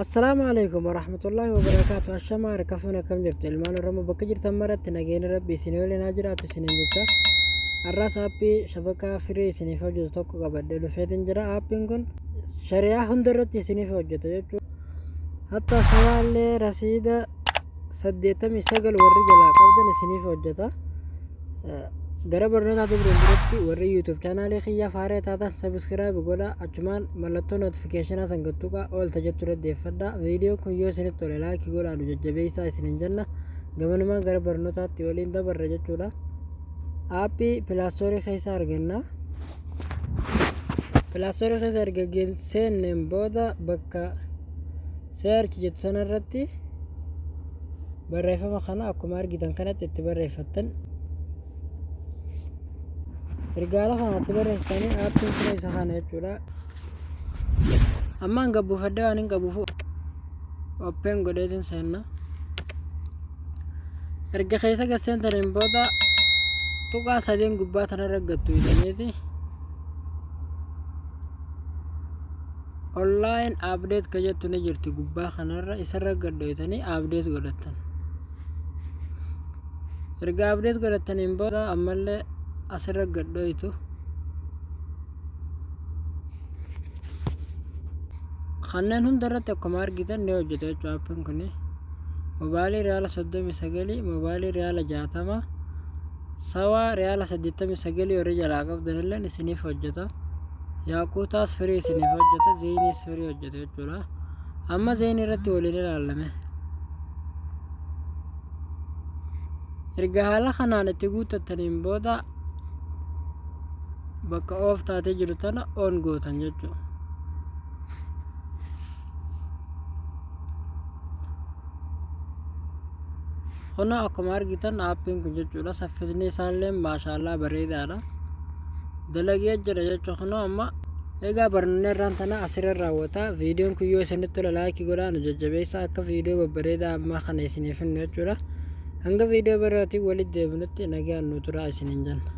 السلام عليكم ورحمة الله وبركاته. الشمار كفونا كم جرت المان الرمو بكجر تمرت نجين ربي سنولي ناجرات سنين جتا الراس أبي شبكة فري سني فوجد توكو قبل دلو فيدن جرا أبينكن شريعة هندرت سني فوجد يجو حتى سوال رصيدة سديتا مسجل ورجلا قبل سني فوجدا gara barnoota biratti warri YouTube channel kiyya faaree taatan subscribe godha achumaan mallattoo notification sangattuqa ol tajattu raddeeffadha video kun yoo isinitti tole like godha nu jajjabeessaa isinin jenna gamanuma gara barnootaatti waliin dabarra jechuudha aappii Play Store keessa arganna Play Store keessa argageesseen booda bakka search jettu sanarratti barreeffama kana akkuma argitan kanatti itti barreeffattan Ergala kana tibarreessanii aappiin kun isa kana jechuudha. Amma hanga buufadhaa waan hin qabuuf open godheetiin seenna. Erga keessa gaseentaniin booda tuqaa sadeen gubbaa tanarra gattu jedhaniiti. Online update ka jettu ni jirti gubbaa kanarra isarra gadhootanii update godhattan. Erga update godhattaniin booda ammallee asirra gadhoitu kanneen hundarratti akkuma argitan ni hojjeta jechuudha aappiin kun mobaayilii riyaala 39 mobaayilii riyaala 60 sawaa riyaala 89 warri jalaa qabdan illee isiniif hojjeta yaaquutaas firii isiniif hojjeta zeeniis firii hojjeta jechuudha amma zeenii irratti waliin ilaalame erga haala kanaan itti guuttattaniin booda bakka oof taatee jiru tana on gootan jechuudha. Kuna akkuma argitan aappiin kun jechuudha saffisni isaallee maashaallah bareedaadha. Dalagee jira jechuudha kuna amma egaa barnoonni irraan tana asirra raawwata. Viidiyoon kun yoo isinitti tola like godhaa nu jajjabeessaa akka viidiyoo babbareedaa ammaa kana isiniif hinnu jechuudha. Hanga viidiyoo biraatiin walitti deebinutti nagaan nu turaa isiniin jenna.